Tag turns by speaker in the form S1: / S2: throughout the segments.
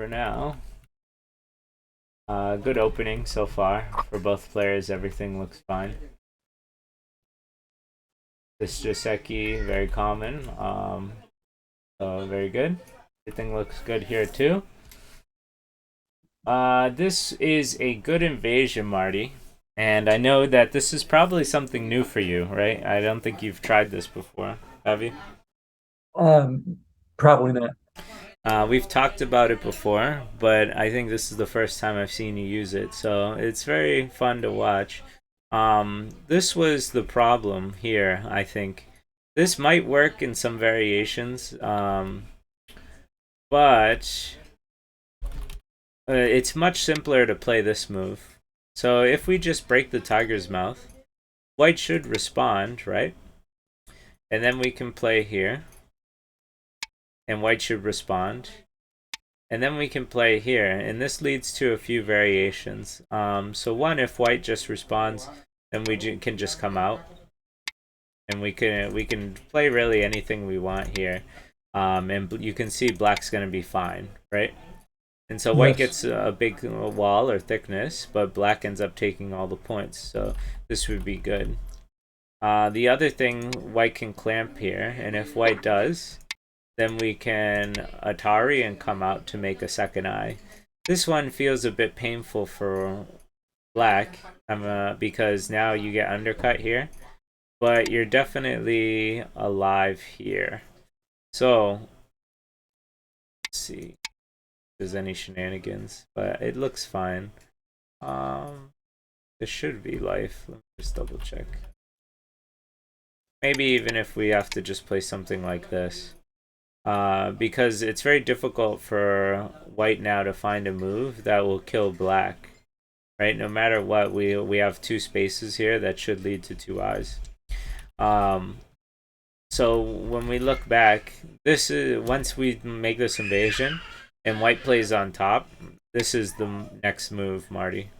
S1: for now. Good opening so far for both players. Everything looks fine. This Joseki, very common. So very good. Everything looks good here too. This is a good invasion, Marty. And I know that this is probably something new for you, right? I don't think you've tried this before, have you?
S2: Um, Probably not.
S1: We've talked about it before, but I think this is the first time I've seen you use it, so it's very fun to watch. This was the problem here, I think. This might work in some variations, but it's much simpler to play this move. So if we just break the tiger's mouth, white should respond, right? And then we can play here, and white should respond. And then we can play here, and this leads to a few variations. So one, if white just responds, then we can just come out, and we can play really anything we want here. And you can see black's gonna be fine, right? And so white
S2: Yes.
S1: gets a big wall or thickness, but black ends up taking all the points. So this would be good. The other thing, white can clamp here, and if white does, then we can Atari and come out to make a second eye. This one feels a bit painful for black because now you get undercut here, but you're definitely alive here. So, let's see if there's any shenanigans, but it looks fine. Um, this should be life. Let me just double check. Maybe even if we have to just play something like this. Because it's very difficult for white now to find a move that will kill black, right? No matter what, we have two spaces here that should lead to two eyes. Um, so when we look back, this is once we make this invasion and white plays on top. This is the next move, Marty,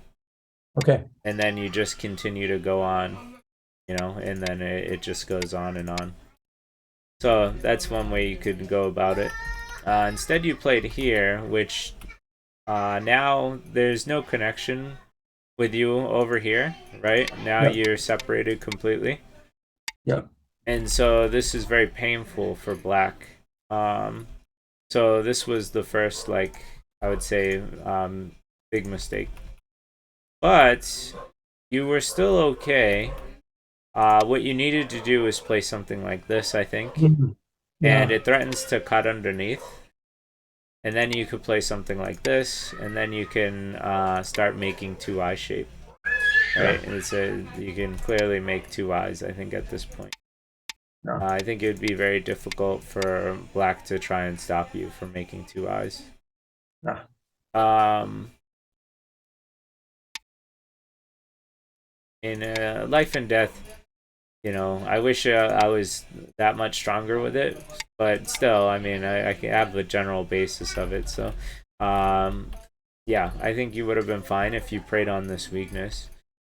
S2: Okay.
S1: and then you just continue to go on, and then it just goes on and on. So that's one way you could go about it. Instead, you played here, which now there's no connection with you over here, right? Now
S2: Yep.
S1: you're separated completely.
S2: Yep.
S1: And so this is very painful for black. Um, so this was the first, like, I would say, big mistake. But you were still okay. What you needed to do is play something like this, I think.
S2: Mhm.
S1: And
S2: Yeah.
S1: it threatens to cut underneath. And then you could play something like this, and then you can start making two eye shape,
S2: Yeah.
S1: right? And you can clearly make two eyes. I think at this point,
S2: Yeah.
S1: I think it would be very difficult for black to try and stop you from making two eyes.
S2: Yeah.
S1: Um, in life and death, I wish I was that much stronger with it, but still, I mean, I can have the general basis of it. So, um, yeah, I think you would have been fine if you preyed on this weakness.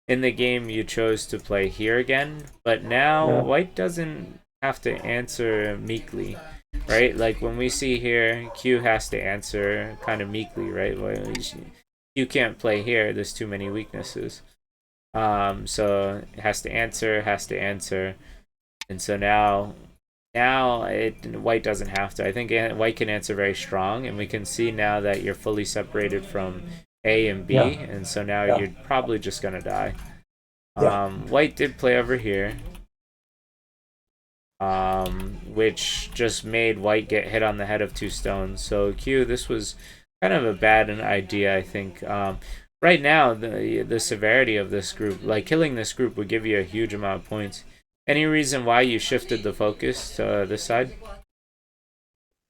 S1: In the game, you chose to play here again, but now
S2: Yeah.
S1: white doesn't have to answer meekly, right? Like when we see here, Q has to answer kind of meekly, right? Well, you can't play here. There's too many weaknesses. So it has to answer, and so now white doesn't have to. I think white can answer very strong, and we can see now that you're fully separated from A and B,
S2: Yeah.
S1: and so now
S2: Yeah.
S1: you're probably just gonna die.
S2: Yeah.
S1: White did play over here, which just made white get hit on the head of two stones. So Q, this was kind of a bad idea, I think. Right now, the severity of this group, like killing this group, would give you a huge amount of points. Any reason why you shifted the focus to this side?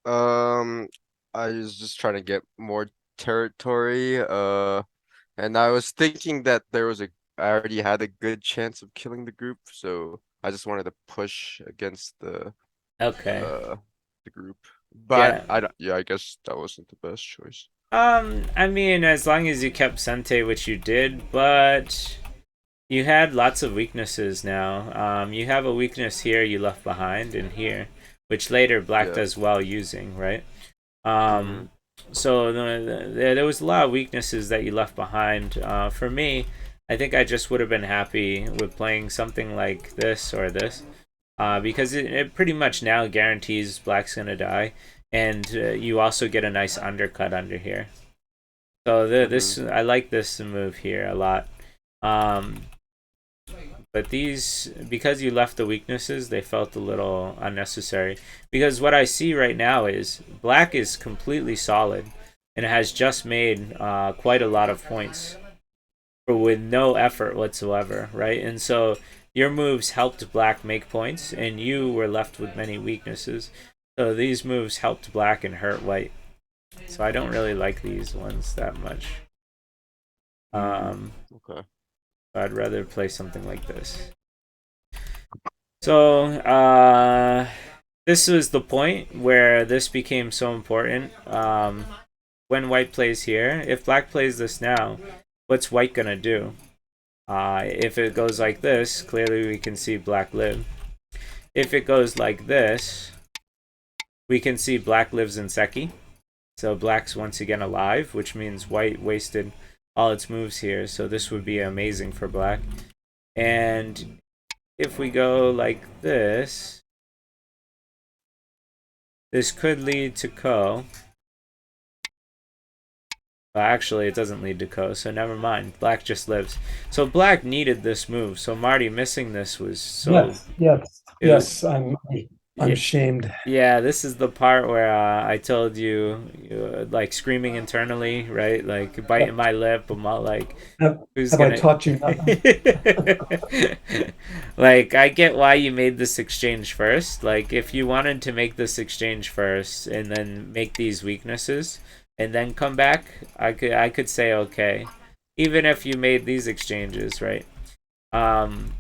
S3: Um, I was just trying to get more territory. And I was thinking that I already had a good chance of killing the group, so I just wanted to push against
S1: Okay.
S3: uh the group. But
S1: Yeah.
S3: yeah, I guess that wasn't the best choice.
S1: I mean, as long as you kept Sente, which you did, but you had lots of weaknesses now. You have a weakness here you left behind and here, which later Black
S3: Yeah.
S1: does well using, right?
S3: Mm-hmm.
S1: Um, So there was a lot of weaknesses that you left behind. For me, I think I just would have been happy with playing something like this or this, because it pretty much now guarantees black's gonna die, and you also get a nice undercut under here. So this I like this move here a lot. Um, but these, because you left the weaknesses, they felt a little unnecessary. Because what I see right now is black is completely solid and has just made quite a lot of points with no effort whatsoever, right? And so your moves helped black make points, and you were left with many weaknesses. So these moves helped black and hurt white. So I don't really like these ones that much.
S3: Okay.
S1: I'd rather play something like this. So this was the point where this became so important. When white plays here, if black plays this now, what's white gonna do? If it goes like this, clearly we can see black live. If it goes like this, we can see black lives in Seki. So black's once again alive, which means white wasted all its moves here. So this would be amazing for black. And if we go like this, this could lead to Ko. Actually, it doesn't lead to Ko, so never mind. Black just lives. So black needed this move. So Marty missing this was so.
S4: Yes. I'm
S1: Yeah,
S4: ashamed.
S1: yeah, this is the part where I told you, like screaming internally, right? Like biting my lip. I'm all like,
S4: Have,
S1: who's
S4: have
S1: gonna?
S4: I taught you nothing?
S1: Like, I get why you made this exchange first. Like, if you wanted to make this exchange first and then make these weaknesses and then come back, I could say okay. Even if you made these exchanges, right? Um,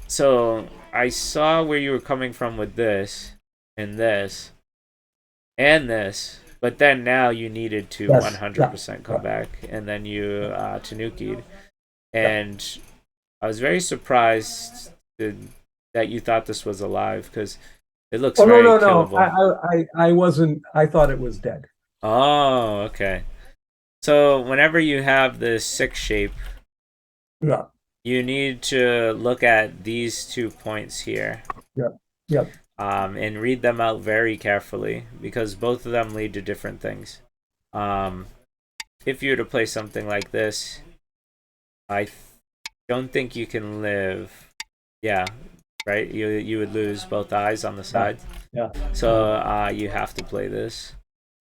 S1: so I saw where you were coming from with this and this and this, but then now you needed to
S4: Yes.
S1: 100% come back, and then you Tanuki'd. And I was very surprised that you thought this was alive because it looks
S4: Oh no,
S1: very
S4: no, no.
S1: killable.
S4: I wasn't. I thought it was dead.
S1: Oh, okay. So whenever you have the six shape,
S4: Yeah.
S1: you need to look at these 2 points here.
S4: Yeah. Yeah.
S1: And read them out very carefully because both of them lead to different things. If you were to play something like this, I don't think you can live. Yeah, right. You would lose both eyes on the side.
S4: Yeah.
S1: So you have to play this.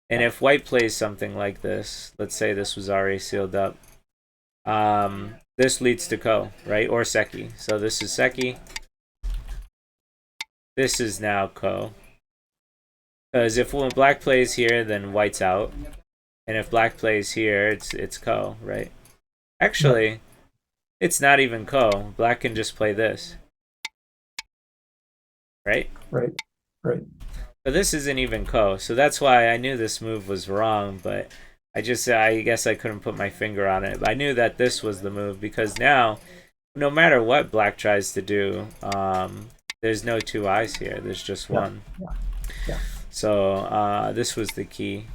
S1: And if white plays something like this, let's say this was already sealed up, this leads to Ko, right? Or Seki. So this is Seki. This is now Ko. Because if when black plays here, then white's out. And if black plays here, it's Ko, right? Actually, it's not even Ko. Black can just play this. Right?
S4: Right.
S1: But this isn't even Ko. So that's why I knew this move was wrong, but I guess I couldn't put my finger on it. But I knew that this was the move because now, no matter what black tries to do, there's no 2 eyes here. There's just one.
S4: Yeah.
S1: So this was the key.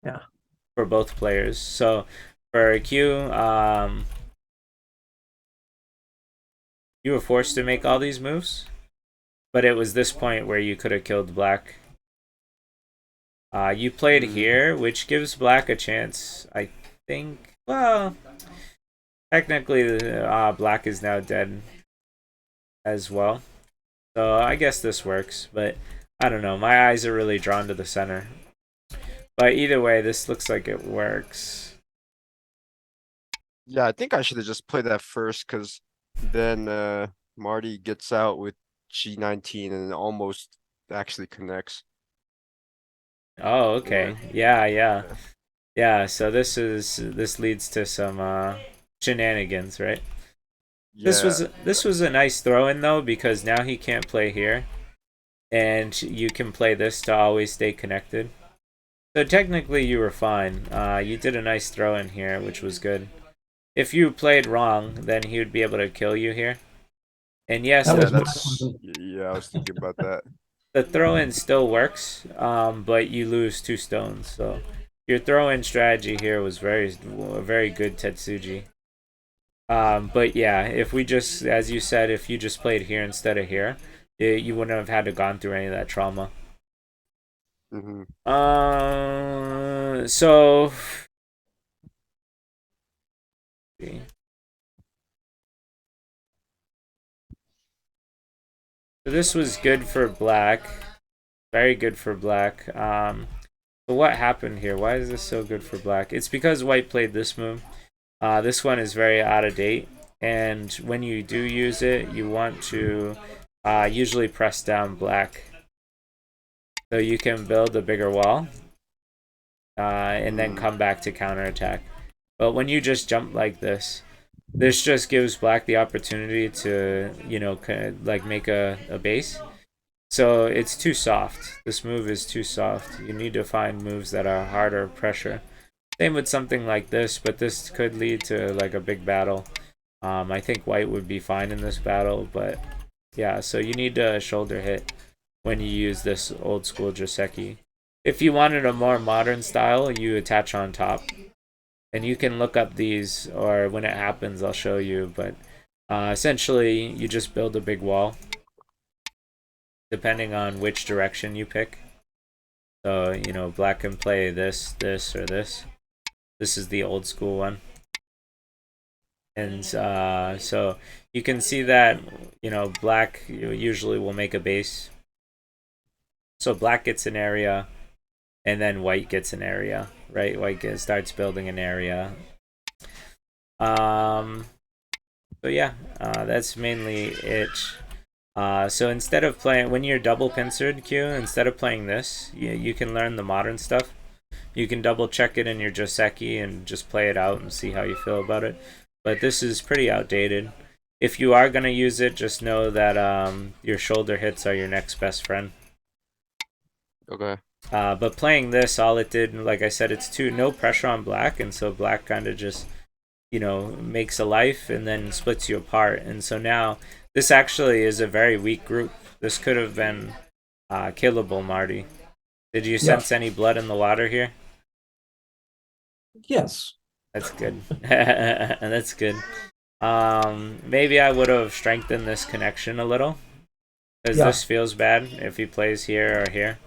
S4: Yeah.
S1: For both players. So for Q, you were forced to make all these moves, but it was this point where you could have killed black. You played here, which gives black a chance, I think. Well, technically, black is now dead as well. So I guess this works, but I don't know. My eyes are really drawn to the center. But either way, this looks like it works.
S3: Yeah, I think I should have just played that first because then Marty gets out with G19 and almost actually connects.
S1: Oh, okay. Yeah, so this leads to some shenanigans, right?
S3: Yeah.
S1: This was a nice throw in though, because now he can't play here. And you can play this to always stay connected. So technically you were fine. You did a nice throw in here, which was good. If you played wrong, then he would be able to kill you here. And yes,
S4: That
S3: Yeah,
S4: was my
S3: that's
S4: problem.
S3: yeah, I was thinking about that.
S1: the throw-in still works, but you lose 2 stones. So your throw-in strategy here was very good, Tetsuji. But yeah, if we just, as you said, if you just played here instead of here, you wouldn't have had to gone through any of that trauma.
S3: Mm-hmm.
S1: So this was good for black, very good for black. So what happened here? Why is this so good for black? It's because white played this move. This one is very out of date, and when you do use it, you want to usually press down black, so you can build a bigger wall, and then come back to counterattack. But when you just jump like this just gives black the opportunity to, you know, like make a base. So it's too soft. This move is too soft. You need to find moves that are harder pressure. Same with something like this, but this could lead to like a big battle. I think white would be fine in this battle, but yeah, so you need a shoulder hit when you use this old school Joseki. If you wanted a more modern style, you attach on top. And you can look up these, or when it happens, I'll show you. But essentially, you just build a big wall, depending on which direction you pick. So, you know, black can play this, this, or this. This is the old school one. And so you can see that, you know, black usually will make a base. So black gets an area, and then white gets an area, right? White starts building an area. So yeah, that's mainly it. So instead of playing, when you're double pincered, Q, instead of playing this, you can learn the modern stuff. You can double check it in your Joseki and just play it out and see how you feel about it. But this is pretty outdated. If you are going to use it, just know that your shoulder hits are your next best friend.
S3: Okay.
S1: But playing this, all it did, like I said, it's no pressure on black, and so black kind of just, you know, makes a life and then splits you apart. And so now this actually is a very weak group. This could have been killable, Marty. Did you sense any blood in the water here?
S4: Yes.
S1: That's good. That's good. Maybe I would have strengthened this connection a little, because this feels bad if he plays here or here.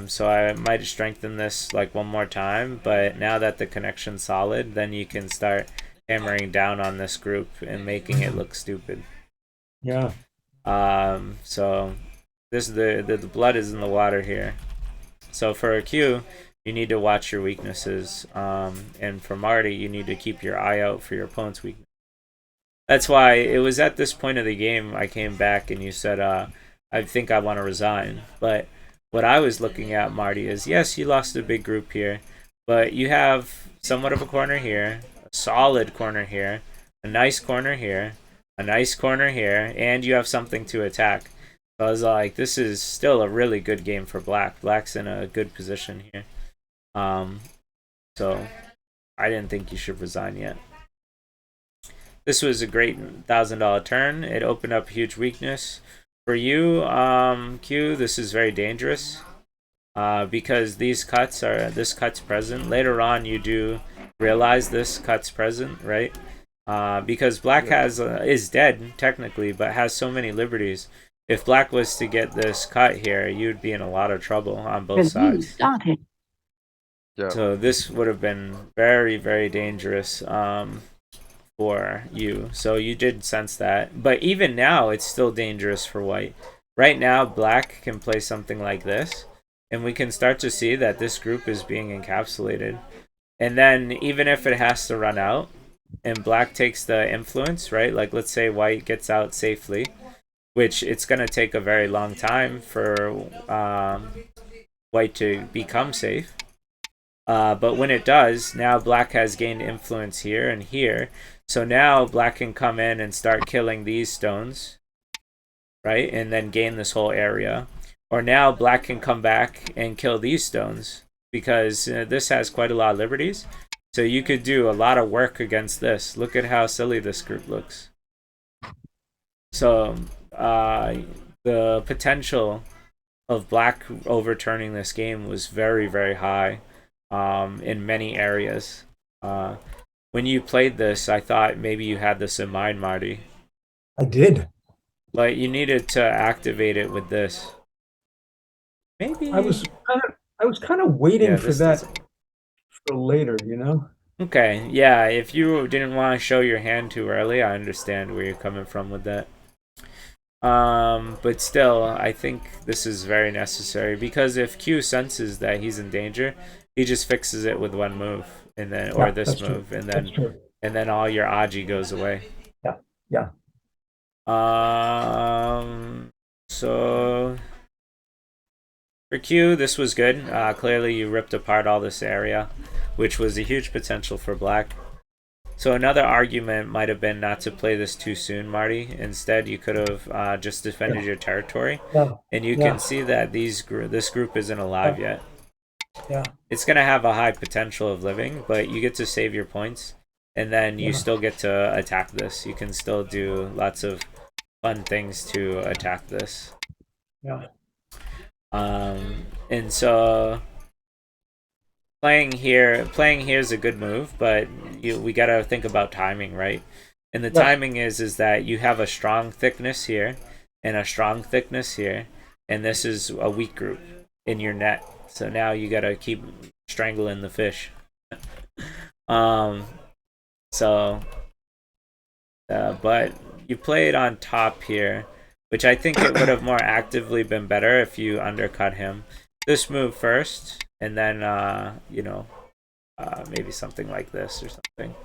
S1: So I might strengthen this like one more time, but now that the connection's solid, then you can start hammering down on this group and making it look stupid.
S4: Yeah.
S1: So this the blood is in the water here. So for a Q, you need to watch your weaknesses. And for Marty, you need to keep your eye out for your opponent's weakness. That's why it was at this point of the game I came back and you said, I think I want to resign. But what I was looking at, Marty, is yes, you lost a big group here, but you have somewhat of a corner here, a solid corner here, a nice corner here, a nice corner here, and you have something to attack. So I was like, this is still a really good game for black. Black's in a good position here. So I didn't think you should resign yet. This was a great $1,000 turn. It opened up a huge weakness. For you, Q, this is very dangerous because this cut's present. Later on, you do realize this cut's present, right? Because black is dead technically, but has so many liberties. If black was to get this cut here, you'd be in a lot of trouble on both sides.
S5: Started.
S3: Yeah.
S1: So this would have been very, very dangerous for you. So you did sense that. But even now, it's still dangerous for white. Right now, black can play something like this, and we can start to see that this group is being encapsulated. And then even if it has to run out, and black takes the influence, right? Like let's say white gets out safely, which it's going to take a very long time for white to become safe. But when it does, now black has gained influence here and here. So now black can come in and start killing these stones, right? And then gain this whole area. Or now black can come back and kill these stones because this has quite a lot of liberties. So you could do a lot of work against this. Look at how silly this group looks. So the potential of black overturning this game was very, very high in many areas. When you played this, I thought maybe you had this in mind, Marty.
S4: I did.
S1: But you needed to activate it with this. Maybe.
S4: I was kind of waiting
S1: Yeah,
S4: for
S1: this
S4: that
S1: doesn't.
S4: for later, you know?
S1: Okay, yeah, if you didn't want to show your hand too early, I understand where you're coming from with that. But still, I think this is very necessary because if Q senses that he's in danger, he just fixes it with one move, and then or
S4: Yeah,
S1: this
S4: that's true.
S1: move, and
S4: That's true.
S1: then all your Aji goes away.
S4: Yeah, yeah.
S1: So for Q, this was good. Clearly, you ripped apart all this area, which was a huge potential for black. So another argument might have been not to play this too soon, Marty. Instead, you could have just defended your territory,
S4: Yeah,
S1: and you
S4: yeah,
S1: can see that this group isn't alive yet.
S4: yeah,
S1: It's gonna have a high potential of living, but you get to save your points, and then you
S4: Yeah.
S1: still get to attack this. You can still do lots of fun things to attack this.
S4: yeah.
S1: And so playing here is a good move, but we gotta think about timing, right? And the
S4: Yes.
S1: timing is that you have a strong thickness here and a strong thickness here, and this is a weak group in your net. So now you gotta keep strangling the fish. So but you play it on top here, which I think it would have more actively been better if you undercut him. This move first, and then maybe something like this or something.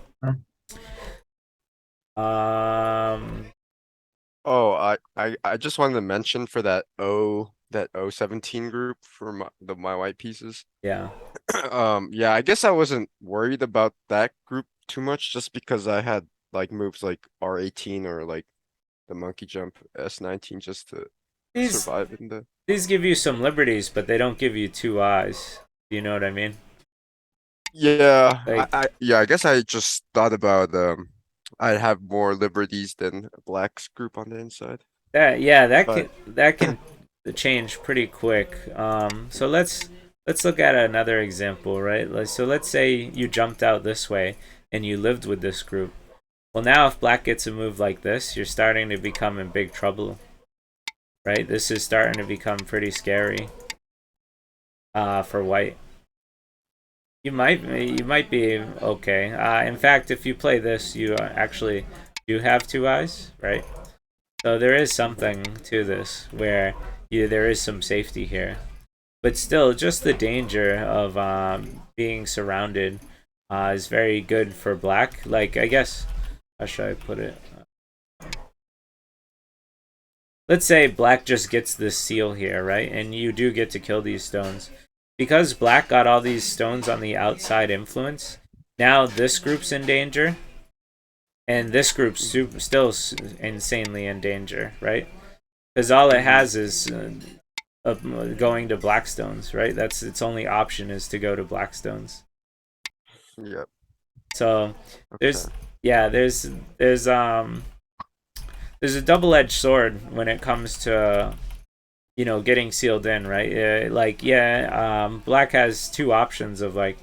S3: Oh, I just wanted to mention for that O17 group for my white pieces.
S1: Yeah.
S3: Yeah, I guess I wasn't worried about that group too much just because I had like moves like R18 or like the monkey jump S19 just to
S1: These
S3: survive in the.
S1: these give you some liberties, but they don't give you two eyes. Do you know what I mean?
S3: Yeah,
S1: Like
S3: I guess I just thought about I'd have more liberties than Black's group on the inside.
S1: that. Yeah,
S3: But
S1: that can change pretty quick. So let's look at another example, right? So let's say you jumped out this way and you lived with this group. Well, now if black gets a move like this, you're starting to become in big trouble, right? This is starting to become pretty scary for white. You might be okay. In fact, if you play this, you actually do have two eyes, right? So there is something to this where there is some safety here, but still, just the danger of being surrounded is very good for black. Like I guess, how should I put it? Let's say black just gets this seal here, right? And you do get to kill these stones. Because black got all these stones on the outside influence, now this group's in danger, and this group's still insanely in danger, right? Because all it has is going to black stones, right? That's its only option is to go to black stones.
S3: yep.
S1: So there's
S3: Okay.
S1: there's a double-edged sword when it comes to getting sealed in, right? Black has two options of like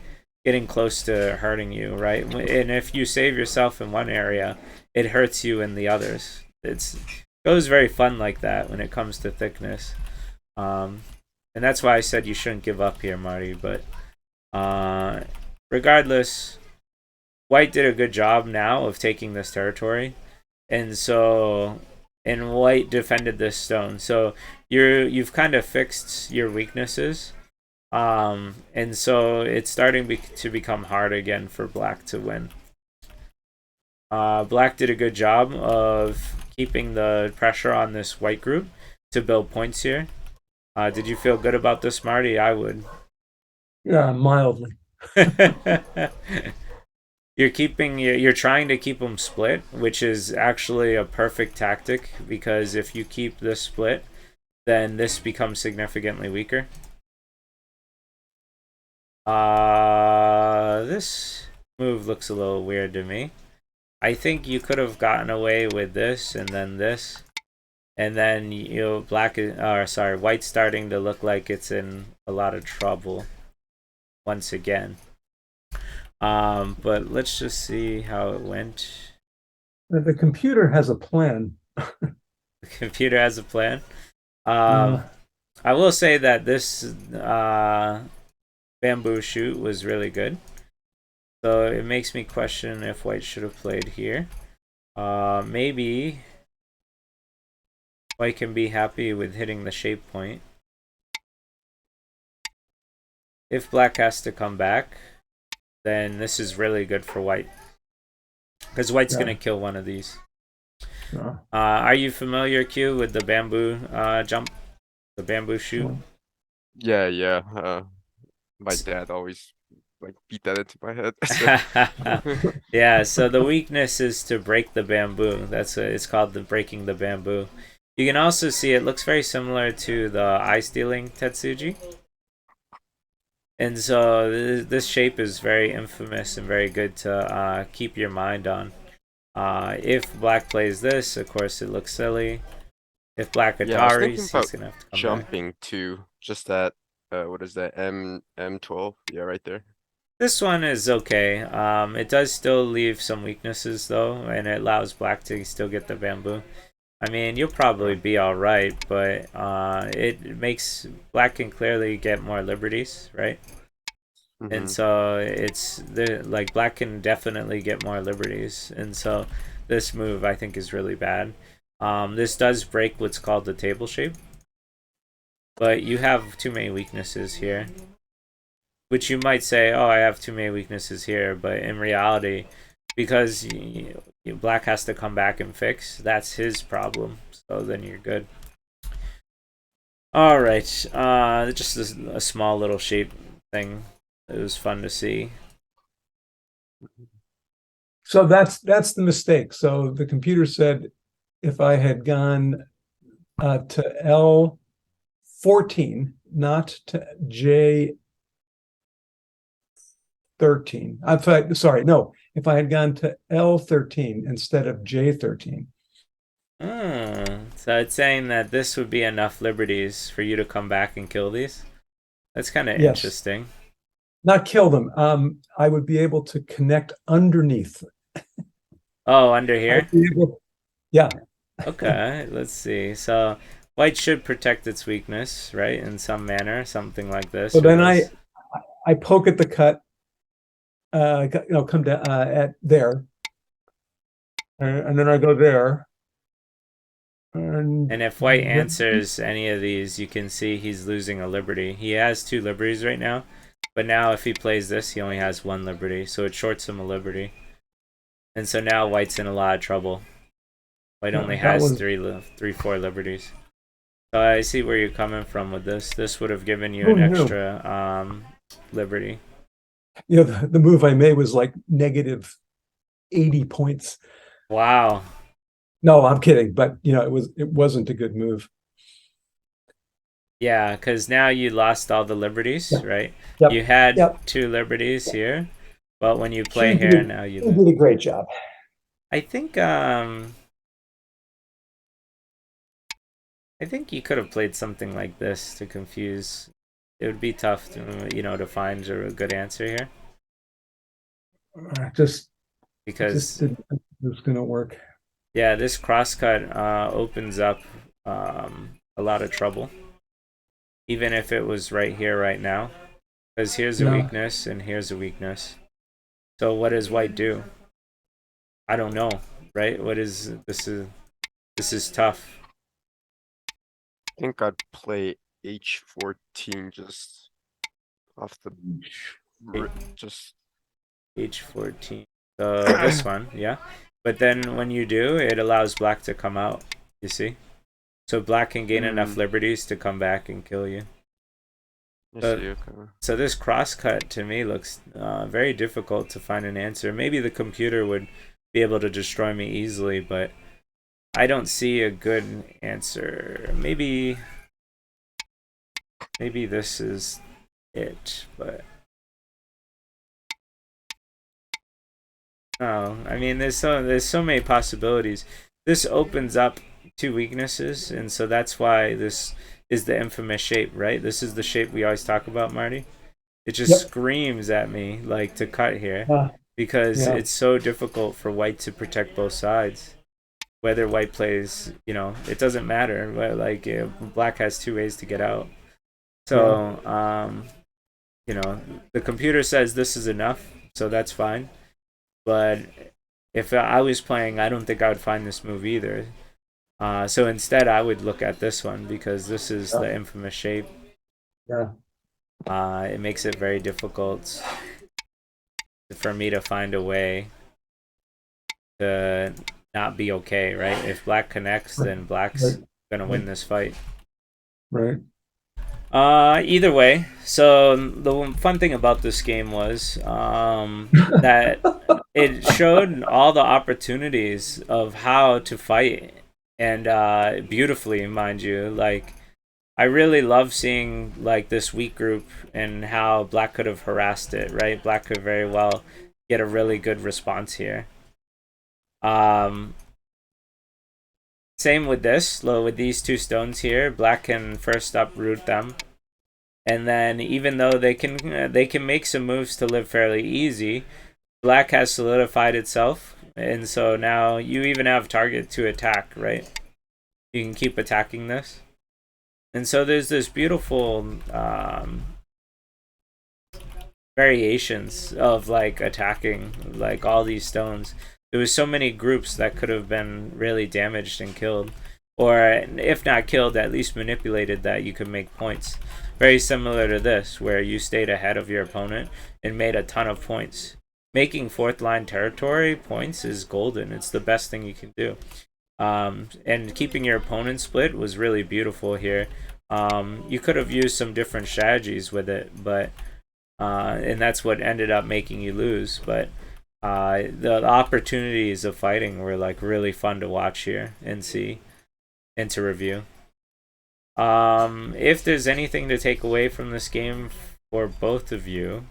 S1: getting close to hurting you, right? And if you save yourself in one area, it hurts you in the others. It goes very fun like that when it comes to thickness, and that's why I said you shouldn't give up here, Marty. But regardless, white did a good job now of taking this territory, and white defended this stone. So you've kind of fixed your weaknesses, and so it's starting to become hard again for black to win. Black did a good job of keeping the pressure on this white group to build points here. Did you feel good about this, Marty? I would.
S4: Yeah, mildly.
S1: You're trying to keep them split, which is actually a perfect tactic because if you keep this split, then this becomes significantly weaker. This move looks a little weird to me. I think you could have gotten away with this and then this, and then white's starting to look like it's in a lot of trouble once again. But let's just see how it went.
S4: The computer has a plan.
S1: The computer has a plan. I will say that this bamboo shoot was really good. So it makes me question if white should have played here. Maybe white can be happy with hitting the shape point. If black has to come back, then this is really good for white. Because white's going to kill one of these. Are you familiar, Q, with the bamboo jump? The bamboo shoot?
S3: Yeah. My dad always like beat that into my head.
S1: Yeah, so the weakness is to break the bamboo. It's called the breaking the bamboo. You can also see it looks very similar to the eye stealing Tetsuji. And so this shape is very infamous and very good to keep your mind on. If black plays this, of course it looks silly. If black Ataris, he's gonna have to come
S3: jumping to just that. What is that? M12. Yeah, right there.
S1: This one is okay. It does still leave some weaknesses though, and it allows black to still get the bamboo. I mean, you'll probably be all right, but it makes black can clearly get more liberties, right? And so it's like black can definitely get more liberties, and so this move I think is really bad. This does break what's called the table shape, but you have too many weaknesses here, which you might say, oh, I have too many weaknesses here, but in reality, because black has to come back and fix, that's his problem, so then you're good. All right, just a small little shape thing. It was fun to see.
S4: So that's the mistake. So the computer said if I had gone to L14, not to J13. If I had gone to L13 instead of J13.
S1: So it's saying that this would be enough liberties for you to come back and kill these. That's kind of interesting.
S4: Not kill them. I would be able to connect underneath.
S1: Oh, under here?
S4: Yeah.
S1: Okay, let's see. So white should protect its weakness, right? In some manner, something like this.
S4: So then I poke at the cut, come down at there. And then I go there.
S1: And if white answers any of these, you can see he's losing a liberty. He has 2 liberties right now. But now if he plays this, he only has 1 liberty. So it shorts him a liberty. And so now white's in a lot of trouble. White only has 4 liberties. So I see where you're coming from with this. This would have given you an extra liberty.
S4: The move I made was like negative 80 points.
S1: Wow.
S4: No, I'm kidding. But it wasn't a good move.
S1: Yeah, because now you lost all the liberties, right?
S4: Yep.
S1: You had 2 liberties here, but when you play here, now you
S4: did a great job.
S1: I think you could have played something like this to confuse. It would be tough to find a good answer here. Because
S4: it was going to work.
S1: Yeah, this crosscut opens up a lot of trouble. Even if it was right here, right now. Because here's a weakness and here's a weakness. So what does white do? I don't know, right? This is tough.
S3: I think I'd play H14 just off the just
S1: H14. So this one, yeah. But then when you do, it allows black to come out, you see? So black can gain enough liberties to come back and kill you. So this crosscut to me looks very difficult to find an answer. Maybe the computer would be able to destroy me easily, but I don't see a good answer. Maybe this is it, but no. I mean, there's so many possibilities. This opens up two weaknesses, and so that's why this is the infamous shape, right? This is the shape we always talk about, Marty. It just
S4: Yep.
S1: screams at me like to cut here because
S4: yeah.
S1: it's so difficult for white to protect both sides. Whether white plays, it doesn't matter. But like black has two ways to get out. So, the computer says this is enough, so that's fine. But if I was playing, I don't think I would find this move either. So instead, I would look at this one because this is the infamous shape.
S4: Yeah.
S1: It makes it very difficult for me to find a way to not be okay, right? If black connects, then black's gonna win this fight.
S4: Right.
S1: Either way, so the fun thing about this game was that it showed all the opportunities of how to fight, and beautifully, mind you. Like, I really love seeing like this weak group and how black could have harassed it, right? Black could very well get a really good response here. Same with this, with these two stones here. Black can first uproot them, and then even though they can make some moves to live fairly easy, black has solidified itself, and so now you even have target to attack, right? You can keep attacking this, and so there's this beautiful variations of like attacking like all these stones. There was so many groups that could have been really damaged and killed, or if not killed, at least manipulated, that you could make points. Very similar to this, where you stayed ahead of your opponent and made a ton of points. Making fourth line territory points is golden. It's the best thing you can do. And keeping your opponent split was really beautiful here. You could have used some different strategies with it, but and that's what ended up making you lose. But the opportunities of fighting were like really fun to watch here and see and to review. If there's anything to take away from this game for both of you,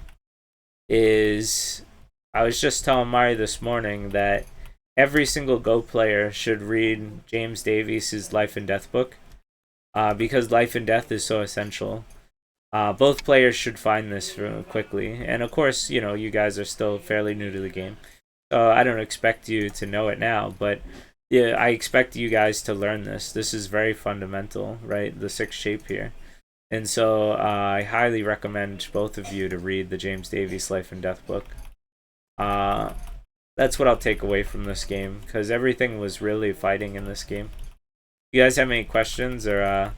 S1: is I was just telling Mari this morning that every single Go player should read James Davies' Life and Death book, because life and death is so essential. Both players should find this quickly, and of course, you guys are still fairly new to the game, so I don't expect you to know it now, but yeah, I expect you guys to learn this. This is very fundamental, right? The sixth shape here, and so I highly recommend both of you to read the James Davies Life and Death book. That's what I'll take away from this game, because everything was really fighting in this game. You guys have any questions or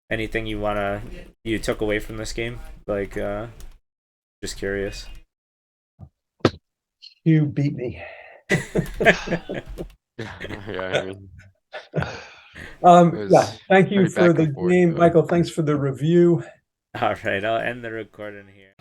S1: anything you took away from this game? Like, just curious.
S4: You beat me.
S3: Yeah, I mean,
S4: yeah, thank you
S3: very
S4: for
S3: back
S4: the
S3: and forth,
S4: game,
S3: though.
S4: Michael. Thanks for the review.
S1: All right, I'll end the recording here.